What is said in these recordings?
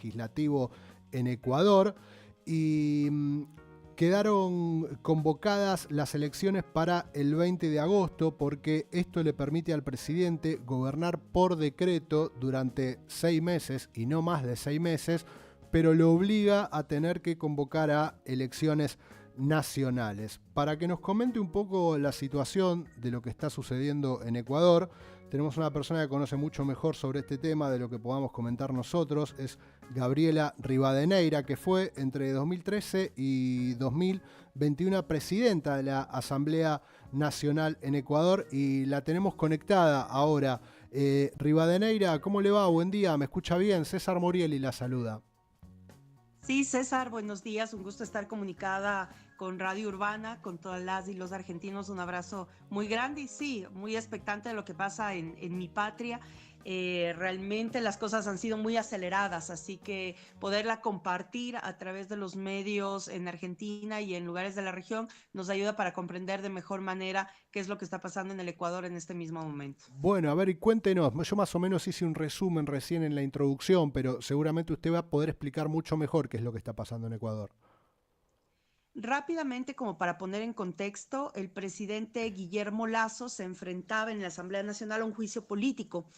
legislativo en Ecuador y quedaron convocadas las elecciones para el 20 de agosto porque esto le permite al presidente gobernar por decreto durante 6 meses y no más de 6 meses, pero lo obliga a tener que convocar a elecciones nacionales. Para que nos comente un poco la situación de lo que está sucediendo en Ecuador, tenemos una persona que conoce mucho mejor sobre este tema de lo que podamos comentar nosotros, es Gabriela Rivadeneira, que fue entre 2013 y 2021 presidenta de la Asamblea Nacional en Ecuador y la tenemos conectada ahora. Rivadeneira, ¿cómo le va? Buen día, ¿me escucha bien? César Morieli la saluda. Sí, César, buenos días. Un gusto estar comunicada con Radio Urbana, con todas las y los argentinos. Un abrazo muy grande y sí, muy expectante de lo que pasa en mi patria. Realmente las cosas han sido muy aceleradas, así que poderla compartir a través de los medios en Argentina y en lugares de la región nos ayuda para comprender de mejor manera qué es lo que está pasando en el Ecuador en este mismo momento. Bueno, a ver, y cuéntenos, yo más o menos hice un resumen recién en la introducción, pero seguramente usted va a poder explicar mucho mejor qué es lo que está pasando en Ecuador. Rápidamente, como para poner en contexto, el presidente Guillermo Lasso se enfrentaba en la Asamblea Nacional a un juicio político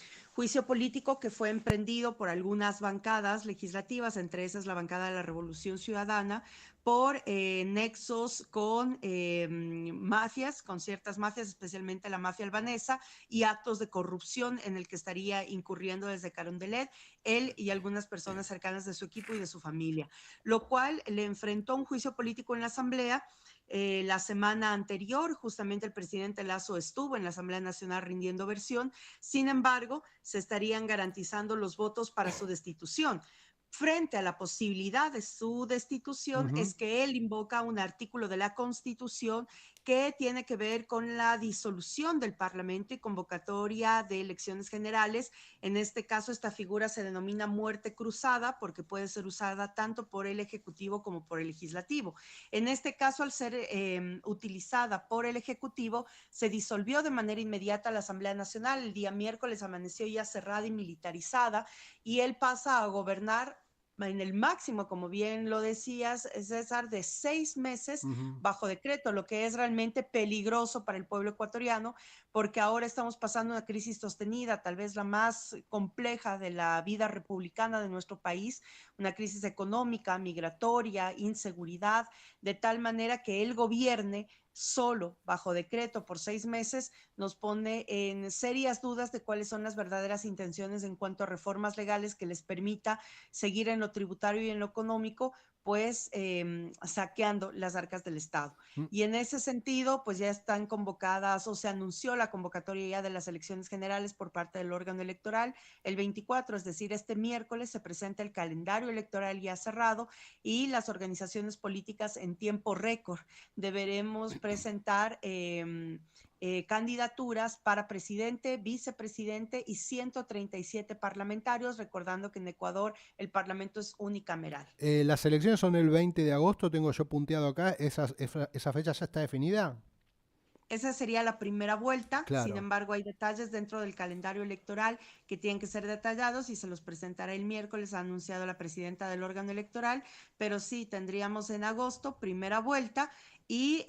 que fue emprendido por algunas bancadas legislativas, entre esas la bancada de la Revolución Ciudadana, por nexos con mafias, con ciertas mafias, especialmente la mafia albanesa, y actos de corrupción en el que estaría incurriendo desde Carondelet, él y algunas personas cercanas de su equipo y de su familia, lo cual le enfrentó a un juicio político en la Asamblea. La semana anterior, justamente el presidente Lasso estuvo en la Asamblea Nacional rindiendo versión, sin embargo, se estarían garantizando los votos para su destitución. Frente a la posibilidad de su destitución, Ujú. es que él invoca un artículo de la Constitución que tiene que ver con la disolución del Parlamento y convocatoria de elecciones generales. En este caso, esta figura se denomina muerte cruzada porque puede ser usada tanto por el Ejecutivo como por el Legislativo. En este caso, al ser utilizada por el Ejecutivo, se disolvió de manera inmediata la Asamblea Nacional. El día miércoles amaneció ya cerrada y militarizada y él pasa a gobernar en el máximo, como bien lo decías, César, de 6 meses Ujú. bajo decreto, lo que es realmente peligroso para el pueblo ecuatoriano, porque ahora estamos pasando una crisis sostenida, tal vez la más compleja de la vida republicana de nuestro país, una crisis económica, migratoria, inseguridad, de tal manera que él gobierne solo bajo decreto por 6 meses nos pone en serias dudas de cuáles son las verdaderas intenciones en cuanto a reformas legales que les permita seguir en lo tributario y en lo económico, pues saqueando las arcas del Estado. Mm. Y en ese sentido, pues ya están convocadas o se anunció la convocatoria ya de las elecciones generales por parte del órgano electoral. El 24, es decir, este miércoles, se presenta el calendario electoral ya cerrado y las organizaciones políticas en tiempo récord deberemos presentar candidaturas para presidente, vicepresidente y 137 parlamentarios, recordando que en Ecuador el Parlamento es unicameral. Las elecciones son el 20 de agosto, tengo yo punteado acá, ¿esa fecha ya está definida? Esa sería la primera vuelta, sin Claro. embargo hay detalles dentro del calendario electoral que tienen que ser detallados y se los presentará el miércoles, ha anunciado la presidenta del órgano electoral, pero sí tendríamos en agosto primera vuelta y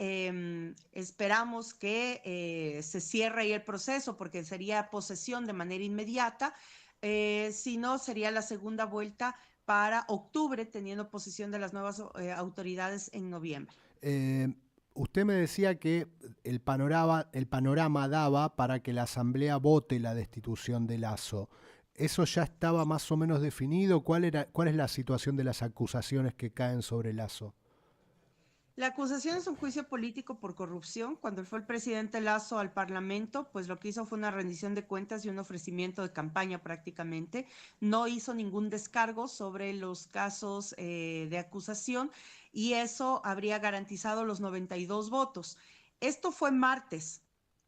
esperamos que se cierre ahí el proceso porque sería posesión de manera inmediata, si no sería la segunda vuelta para octubre, teniendo posesión de las nuevas autoridades en noviembre. Eh, Usted me decía que el panorama daba para que la Asamblea vote la destitución de Lasso. ¿Eso ya estaba más o menos definido? ¿Cuál es la situación de las acusaciones que caen sobre Lasso? La acusación es un juicio político por corrupción. Cuando fue el presidente Lasso al Parlamento, pues lo que hizo fue una rendición de cuentas y un ofrecimiento de campaña prácticamente. No hizo ningún descargo sobre los casos de acusación y eso habría garantizado los 92 votos. Esto fue martes.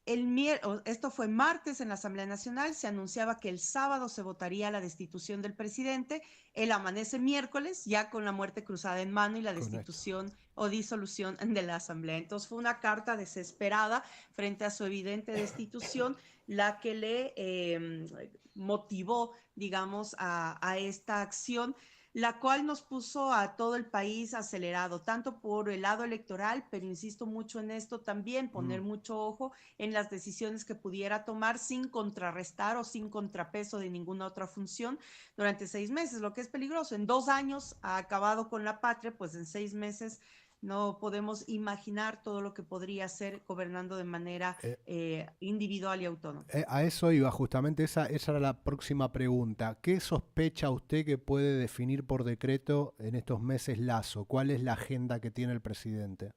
Esto fue martes en la Asamblea Nacional, se anunciaba que el sábado se votaría la destitución del presidente, él amanece miércoles ya con la muerte cruzada en mano y la Con esto. destitución o disolución de la Asamblea. Entonces fue una carta desesperada frente a su evidente destitución la que le motivó, digamos, a esta acción. la cual nos puso a todo el país acelerado, tanto por el lado electoral, pero insisto mucho en esto también, poner Mm. mucho ojo en las decisiones que pudiera tomar sin contrarrestar o sin contrapeso de ninguna otra función durante 6 meses, lo que es peligroso. En 2 años ha acabado con la patria, pues en 6 meses no podemos imaginar todo lo que podría ser gobernando de manera Eh, individual y autónoma. a eso iba justamente, esa era la próxima pregunta. ¿Qué sospecha usted que puede definir por decreto en estos meses Lasso? ¿Cuál es la agenda que tiene el presidente?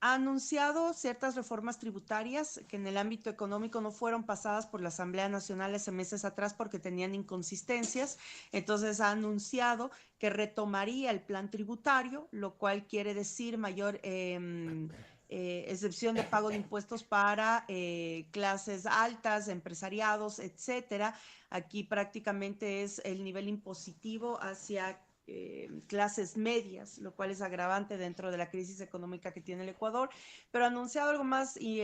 Ha anunciado ciertas reformas tributarias que en el ámbito económico no fueron pasadas por la Asamblea Nacional hace meses atrás porque tenían inconsistencias. Entonces ha anunciado que retomaría el plan tributario, lo cual quiere decir mayor excepción de pago de impuestos para clases altas, empresariados, etcétera. Aquí prácticamente es el nivel impositivo hacia clases medias, lo cual es agravante dentro de la crisis económica que tiene el Ecuador, pero ha anunciado algo más y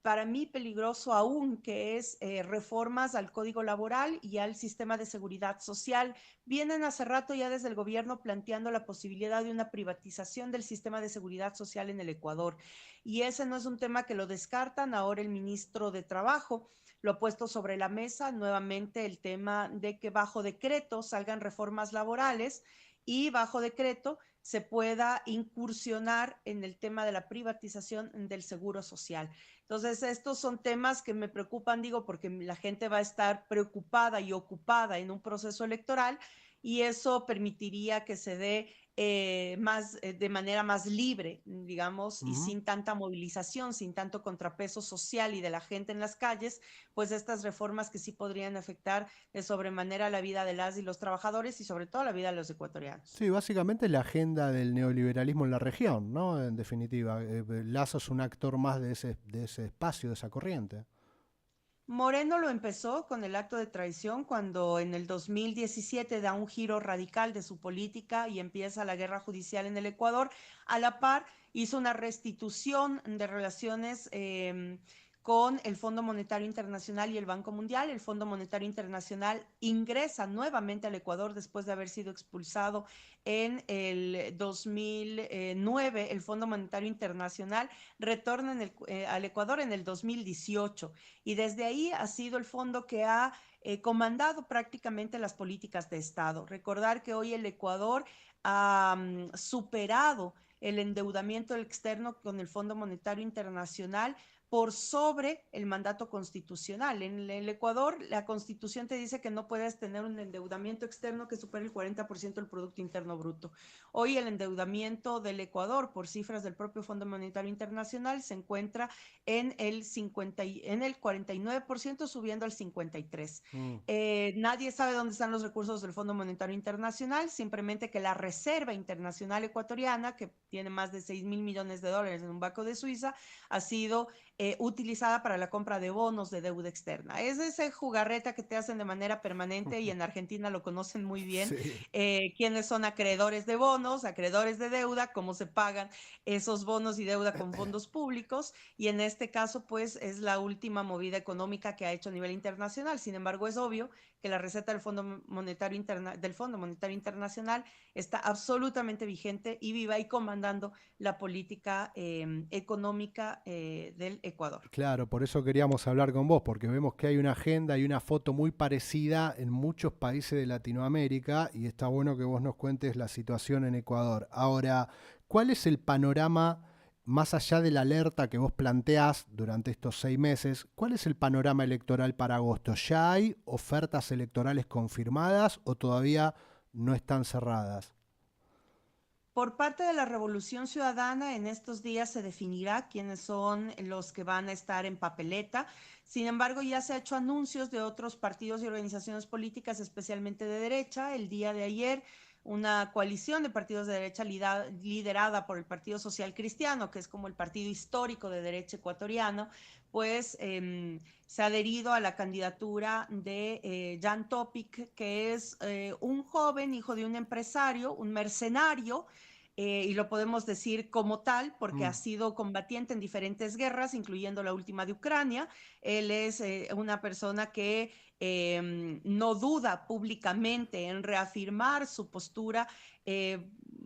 para mí peligroso aún, que es reformas al Código Laboral y al sistema de seguridad social. Vienen hace rato ya desde el gobierno planteando la posibilidad de una privatización del sistema de seguridad social en el Ecuador. Y ese no es un tema que lo descartan. Ahora el ministro de Trabajo lo ha puesto sobre la mesa nuevamente el tema de que bajo decreto salgan reformas laborales y bajo decreto se pueda incursionar en el tema de la privatización del seguro social. Entonces, estos son temas que me preocupan, digo, porque la gente va a estar preocupada y ocupada en un proceso electoral y eso permitiría que se dé de manera más libre, digamos, y Ujú. sin tanta movilización, sin tanto contrapeso social y de la gente en las calles, pues estas reformas que sí podrían afectar de sobremanera la vida de las y los trabajadores y sobre todo la vida de los ecuatorianos. Sí, básicamente la agenda del neoliberalismo en la región, ¿no? En definitiva, Lasso es un actor más de ese espacio, de esa corriente. Moreno lo empezó con el acto de traición cuando en el 2017 da un giro radical de su política y empieza la guerra judicial en el Ecuador. A la par hizo una restitución de relaciones con el Fondo Monetario Internacional y el Banco Mundial. El Fondo Monetario Internacional ingresa nuevamente al Ecuador después de haber sido expulsado en el 2009. El Fondo Monetario Internacional retorna al Ecuador en el 2018 y desde ahí ha sido el fondo que ha comandado prácticamente las políticas de Estado. Recordar que hoy el Ecuador ha superado el endeudamiento externo con el Fondo Monetario Internacional por sobre el mandato constitucional. En el Ecuador, la constitución te dice que no puedes tener un endeudamiento externo que supere el 40% del Producto Interno Bruto. Hoy el endeudamiento del Ecuador, por cifras del propio Fondo Monetario Internacional, se encuentra en el 49%, subiendo al 53%. Mm. Nadie sabe dónde están los recursos del Fondo Monetario Internacional, simplemente que la Reserva Internacional Ecuatoriana, que tiene más de 6.000 millones de dólares en un banco de Suiza, ha sido utilizada para la compra de bonos de deuda externa. Es ese jugarreta que te hacen de manera permanente y en Argentina lo conocen muy bien, Sí. quiénes son acreedores de bonos, acreedores de deuda, cómo se pagan esos bonos y deuda con fondos públicos y en este caso pues es la última movida económica que ha hecho a nivel internacional. Sin embargo, es obvio que la receta del Fondo Monetario Internacional está absolutamente vigente y viva y comandando la política económica del Ecuador. Claro, por eso queríamos hablar con vos, porque vemos que hay una agenda y una foto muy parecida en muchos países de Latinoamérica y está bueno que vos nos cuentes la situación en Ecuador. Ahora, ¿cuál es el panorama, más allá de la alerta que vos planteás durante estos 6 meses, cuál es el panorama electoral para agosto? ¿Ya hay ofertas electorales confirmadas o todavía no están cerradas? Por parte de la Revolución Ciudadana, en estos días se definirá quiénes son los que van a estar en papeleta. Sin embargo, ya se ha hecho anuncios de otros partidos y organizaciones políticas, especialmente de derecha. El día de ayer, una coalición de partidos de derecha liderada por el Partido Social Cristiano, que es como el partido histórico de derecha ecuatoriano, pues se ha adherido a la candidatura de Jan Topic, que es un joven hijo de un empresario, un mercenario, y lo podemos decir como tal porque ha Mm, sido combatiente en diferentes guerras, incluyendo la última de Ucrania. Él es una persona que no duda públicamente en reafirmar su postura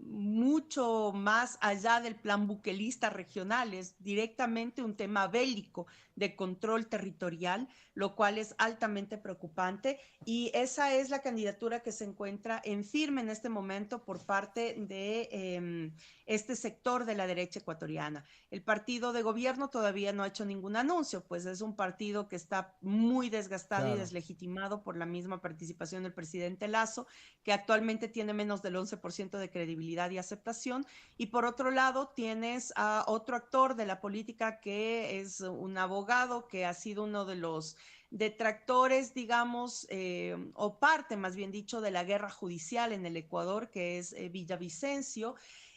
mucho más allá del plan buquelista regional, es directamente un tema bélico de control territorial, lo cual es altamente preocupante, y esa es la candidatura que se encuentra en firme en este momento por parte de este sector de la derecha ecuatoriana. El partido de gobierno todavía no ha hecho ningún anuncio, pues es un partido que está muy desgastado y claro. deslegitimado por la misma participación del presidente Lazo, que actualmente tiene menos del 11% de credibilidad y aceptación. Y por otro lado, tienes a otro actor de la política que es un abogado que ha sido uno de los detractores, digamos, o parte, más bien dicho, de la guerra judicial en el Ecuador, que es Villavicencio.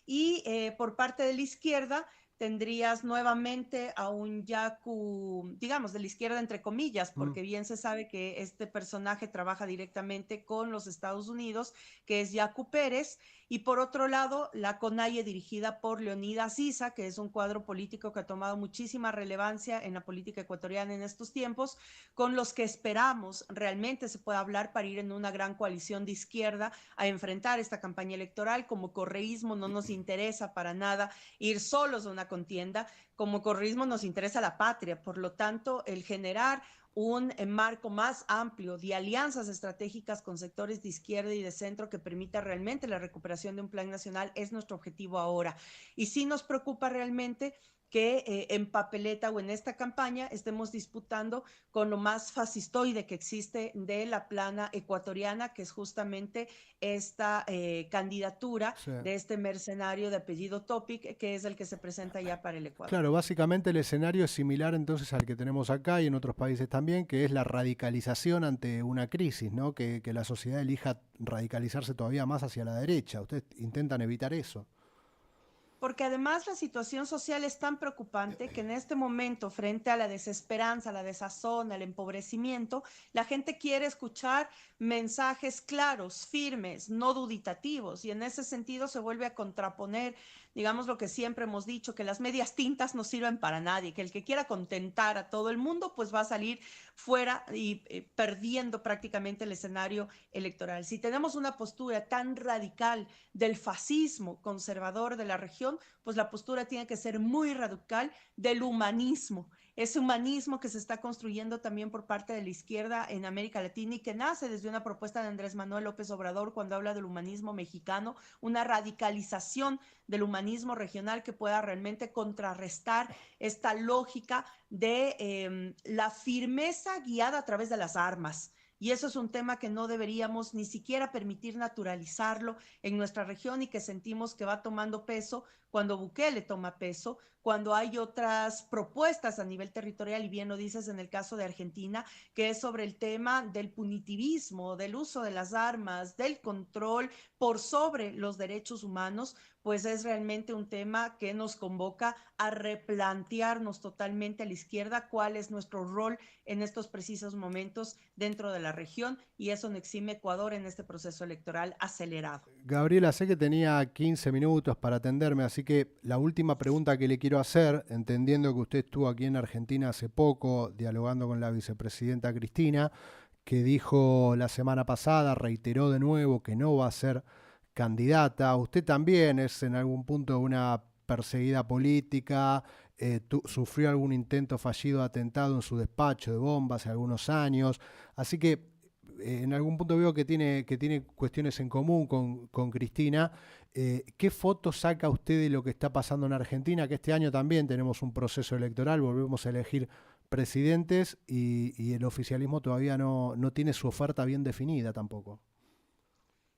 Y por parte de la izquierda, tendrías nuevamente a un Yacu, digamos, de la izquierda entre comillas, Mm, porque bien se sabe que este personaje trabaja directamente con los Estados Unidos, que es Yacu Pérez, y por otro lado, la CONAIE dirigida por Leonidas Issa, que es un cuadro político que ha tomado muchísima relevancia en la política ecuatoriana en estos tiempos, con los que esperamos realmente se pueda hablar para ir en una gran coalición de izquierda a enfrentar esta campaña electoral. Como correísmo no nos interesa para nada ir solos a una contienda, como correísmo nos interesa la patria, por lo tanto, el generar un marco más amplio de alianzas estratégicas con sectores de izquierda y de centro que permita realmente la recuperación de un plan nacional es nuestro objetivo ahora. Y sí nos preocupa realmente que en papeleta o en esta campaña estemos disputando con lo más fascistoide que existe de la plana ecuatoriana, que es justamente esta candidatura sí. de este mercenario de apellido Topic, que es el que se presenta ya para el Ecuador. Claro, básicamente el escenario es similar entonces al que tenemos acá y en otros países también, que es la radicalización ante una crisis, ¿no? Que la sociedad elija radicalizarse todavía más hacia la derecha. Ustedes intentan evitar eso. Porque además la situación social es tan preocupante que en este momento, frente a la desesperanza, la desazón, el empobrecimiento, la gente quiere escuchar mensajes claros, firmes, no duditativos, y en ese sentido se vuelve a contraponer, digamos, lo que siempre hemos dicho, que las medias tintas no sirven para nadie, que el que quiera contentar a todo el mundo, pues va a salir fuera y perdiendo prácticamente el escenario electoral. Si tenemos una postura tan radical del fascismo conservador de la región, pues la postura tiene que ser muy radical del humanismo. Ese humanismo que se está construyendo también por parte de la izquierda en América Latina y que nace desde una propuesta de Andrés Manuel López Obrador cuando habla del humanismo mexicano, una radicalización del humanismo regional que pueda realmente contrarrestar esta lógica de la firmeza guiada a través de las armas. Y eso es un tema que no deberíamos ni siquiera permitir naturalizarlo en nuestra región y que sentimos que va tomando peso cuando Bukele toma peso, cuando hay otras propuestas a nivel territorial, y bien lo dices en el caso de Argentina, que es sobre el tema del punitivismo, del uso de las armas, del control por sobre los derechos humanos, pues es realmente un tema que nos convoca a replantearnos totalmente a la izquierda cuál es nuestro rol en estos precisos momentos dentro de la región, y eso no exime Ecuador en este proceso electoral acelerado. Gabriela, sé que tenía 15 minutos para atenderme, así que la última pregunta que le quiero hacer, entendiendo que usted estuvo aquí en Argentina hace poco dialogando con la vicepresidenta Cristina, que dijo la semana pasada, reiteró de nuevo que no va a ser candidata. Usted también es en algún punto una perseguida política, sufrió algún intento fallido de atentado en su despacho de bomba hace algunos años, así que en algún punto veo que tiene cuestiones en común con Cristina. ¿Qué foto saca usted de lo que está pasando en Argentina? Que este año también tenemos un proceso electoral, volvemos a elegir presidentes y el oficialismo todavía no tiene su oferta bien definida tampoco.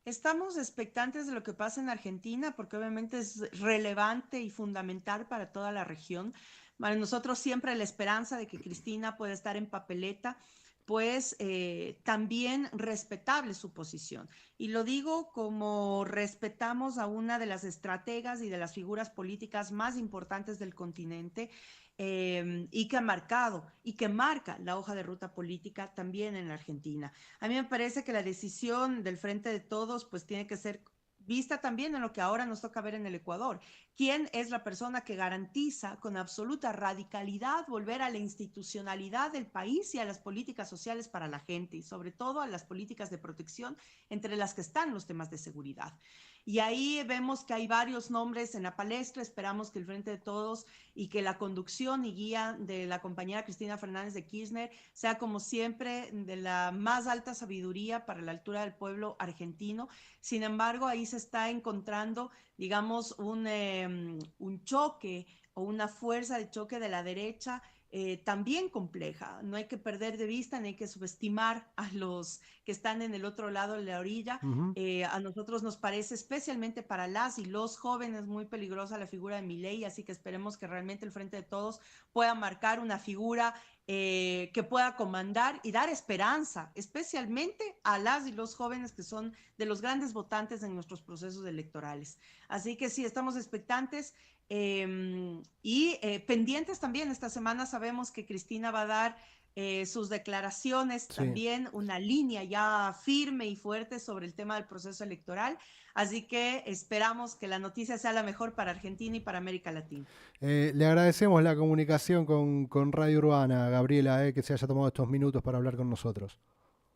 Estamos expectantes de lo que pasa en Argentina porque obviamente es relevante y fundamental para toda la región. Para nosotros siempre la esperanza de que Cristina pueda estar en papeleta, pues también respetable su posición. Y lo digo como respetamos a una de las estrategas y de las figuras políticas más importantes del continente, y que ha marcado y que marca la hoja de ruta política también en la Argentina. A mí me parece que la decisión del Frente de Todos pues tiene que ser vista también en lo que ahora nos toca ver en el Ecuador. ¿Quién es la persona que garantiza con absoluta radicalidad volver a la institucionalidad del país y a las políticas sociales para la gente y sobre todo a las políticas de protección, entre las que están los temas de seguridad? Y ahí vemos que hay varios nombres en la palestra. Esperamos que el Frente de Todos y que la conducción y guía de la compañera Cristina Fernández de Kirchner sea, como siempre, de la más alta sabiduría para la altura del pueblo argentino. Sin embargo, ahí se está encontrando, digamos, un choque o una fuerza de choque de la derecha también compleja. No hay que perder de vista ni hay que subestimar a los que están en el otro lado de la orilla. A nosotros nos parece, especialmente para las y los jóvenes, muy peligrosa la figura de Milei, así que esperemos que realmente el Frente de Todos pueda marcar una figura que pueda comandar y dar esperanza, especialmente a las y los jóvenes que son de los grandes votantes en nuestros procesos electorales. Así que sí, estamos expectantes y pendientes también. Esta semana sabemos que Cristina va a dar sus declaraciones, Sí. también una línea ya firme y fuerte sobre el tema del proceso electoral. Así que esperamos que la noticia sea la mejor para Argentina y para América Latina. Le agradecemos la comunicación con Radio Urbana, Gabriela, que se haya tomado estos minutos para hablar con nosotros.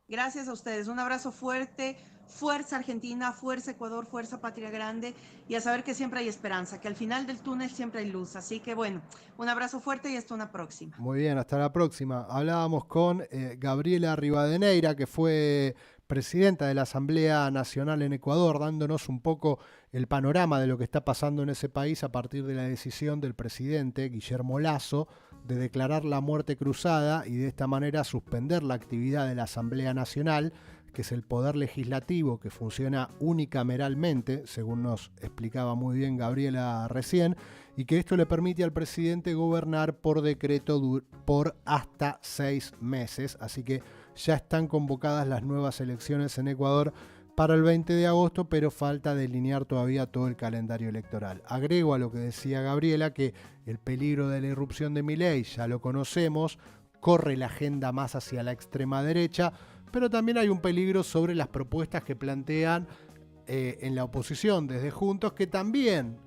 Gracias a ustedes. Un abrazo fuerte. Fuerza Argentina, fuerza Ecuador, fuerza Patria Grande, y a saber que siempre hay esperanza, que al final del túnel siempre hay luz. Así que bueno, un abrazo fuerte y hasta una próxima. Muy bien, hasta la próxima. Hablábamos con Gabriela Rivadeneira, que fue presidenta de la Asamblea Nacional en Ecuador, dándonos un poco el panorama de lo que está pasando en ese país a partir de la decisión del presidente Guillermo Lasso de declarar la muerte cruzada y de esta manera suspender la actividad de la Asamblea Nacional, que es el poder legislativo que funciona unicameralmente, según nos explicaba muy bien Gabriela recién, y que esto le permite al presidente gobernar por decreto por hasta 6 meses. Así que ya están convocadas las nuevas elecciones en Ecuador para el 20 de agosto, pero falta delinear todavía todo el calendario electoral. Agrego a lo que decía Gabriela que el peligro de la irrupción de Milei ya lo conocemos, corre la agenda más hacia la extrema derecha, pero también hay un peligro sobre las propuestas que plantean en la oposición desde Juntos, que también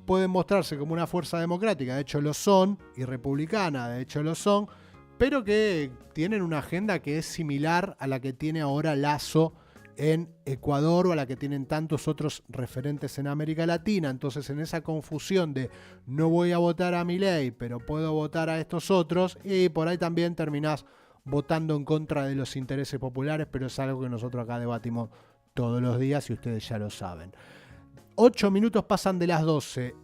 pueden mostrarse como una fuerza democrática, de hecho lo son, y republicana, de hecho lo son, pero que tienen una agenda que es similar a la que tiene ahora Lasso en Ecuador o a la que tienen tantos otros referentes en América Latina. Entonces, en esa confusión de no voy a votar a Milei, pero puedo votar a estos otros, y por ahí también terminás votando en contra de los intereses populares, pero es algo que nosotros acá debatimos todos los días y ustedes ya lo saben. 8 minutos pasan de las 12.